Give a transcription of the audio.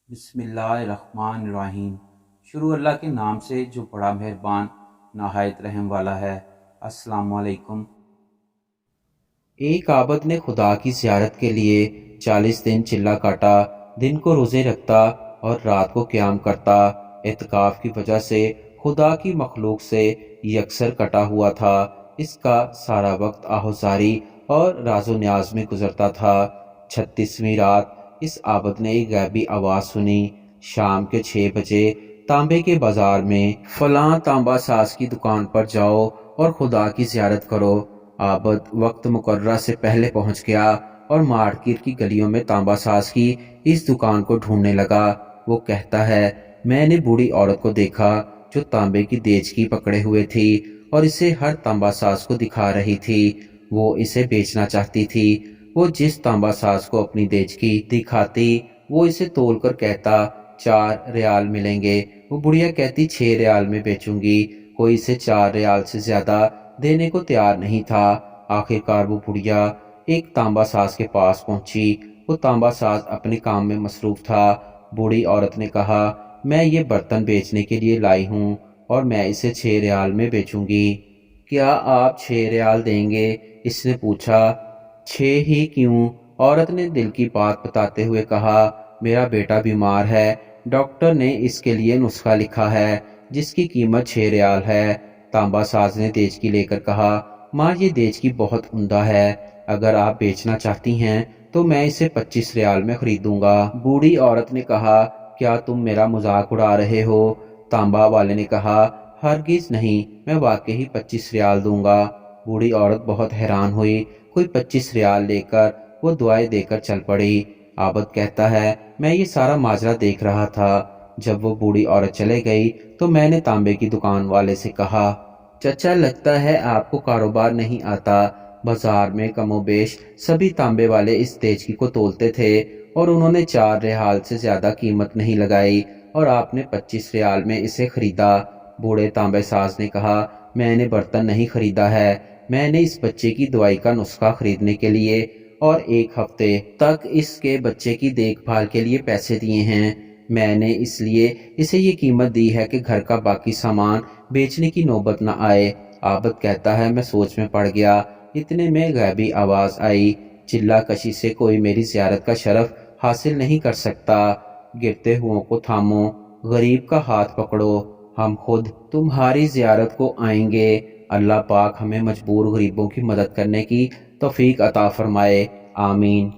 بسم اللہ الرحمن الرحیم۔ شروع اللہ کے نام سے جو بڑا مہربان نہایت رحم والا ہے۔ السلام علیکم۔ ایک عابد نے خدا کی زیارت کے لیے 40 دن چلہ کاٹا، دن کو روزے رکھتا اور رات کو قیام کرتا۔ اعتکاف کی وجہ سے خدا کی مخلوق سے یکسر کٹا ہوا تھا۔ اس کا سارا وقت آہوزاری اور راز و نیاز میں گزرتا تھا۔ 36ویں رات اس عابد نے ایک غیبی آواز سنی، شام کے 6 بجے تانبے کے بازار میں فلاں تانبا ساز کی دکان پر جاؤ اور خدا کی زیارت کرو۔ عابد وقت مقررہ سے پہلے پہنچ گیا اور مارکیٹ کی گلیوں میں تانبا ساز کی اس دکان کو ڈھونڈنے لگا۔ وہ کہتا ہے، میں نے بوڑھی عورت کو دیکھا جو تانبے کی دیچکی پکڑے ہوئے تھی اور اسے ہر تانبا ساز کو دکھا رہی تھی۔ وہ اسے بیچنا چاہتی تھی۔ وہ جس تانبا ساز کو اپنی دیچکی دکھاتی وہ اسے تول کر کہتا 4 ریال ملیں گے۔ وہ بڑھیا کہتی 6 ریال میں بیچوں گی۔ کوئی اسے 4 ریال سے زیادہ دینے کو تیار نہیں تھا۔ آخر کار وہ بڑھیا ایک تانبا ساز کے پاس پہنچی۔ وہ تانبا ساز اپنے کام میں مصروف تھا۔ بوڑھی عورت نے کہا، میں یہ برتن بیچنے کے لیے لائی ہوں اور میں اسے 6 ریال میں بیچوں گی۔ کیا آپ 6 ریال دیں گے؟ اس نے پوچھا۔ 6 ہی کیوں؟ عورت نے دل کی بات بتاتے ہوئے کہا، میرا بیٹا بیمار ہے، ڈاکٹر نے اس کے لیے نسخہ لکھا ہے جس کی قیمت 6 ریال ہے۔ تانبا ساز نے دیچکی لے کر کہا، ماں یہ دیچکی بہت عمدہ ہے، اگر آپ بیچنا چاہتی ہیں تو میں اسے 25 ریال میں خریدوں گا۔ بوڑھی عورت نے کہا، کیا تم میرا مذاق اڑا رہے ہو؟ تانبا والے نے کہا، ہرگز نہیں، میں واقعی 25 ریال دوں گا۔ بوڑھی عورت بہت حیران ہوئی۔ کوئی 25 ریال لے کر وہ دعائیں دے کر چل پڑی۔ عابد کہتا ہے، میں یہ سارا ماجرا دیکھ رہا تھا۔ جب وہ بوڑھی عورت چلے گئی تو میں نے تانبے کی دکان والے سے کہا، چچا لگتا ہے آپ کو کاروبار نہیں آتا۔ بازار میں کم و بیش سبھی تانبے والے اس دیچکی کو تولتے تھے اور انہوں نے 4 ریال سے زیادہ قیمت نہیں لگائی اور آپ نے 25 ریال میں اسے خریدا۔ بوڑھے تانبے ساز نے کہا، میں نے برتن نہیں خریدا ہے، میں نے اس بچے کی دوائی کا نسخہ خریدنے کے لیے اور 1 ہفتے تک اس کے بچے کی دیکھ بھال کے لیے پیسے دیے ہیں۔ میں نے اس لیے اسے یہ قیمت دی ہے کہ گھر کا باقی سامان بیچنے کی نوبت نہ آئے۔ عابد کہتا ہے، میں سوچ میں پڑ گیا۔ اتنے میں غیبی آواز آئی، چلہ کشی سے کوئی میری زیارت کا شرف حاصل نہیں کر سکتا۔ گرتے ہوئوں کو تھامو، غریب کا ہاتھ پکڑو، ہم خود تمہاری زیارت کو آئیں گے۔ اللہ پاک ہمیں مجبور غریبوں کی مدد کرنے کی توفیق عطا فرمائے، آمین۔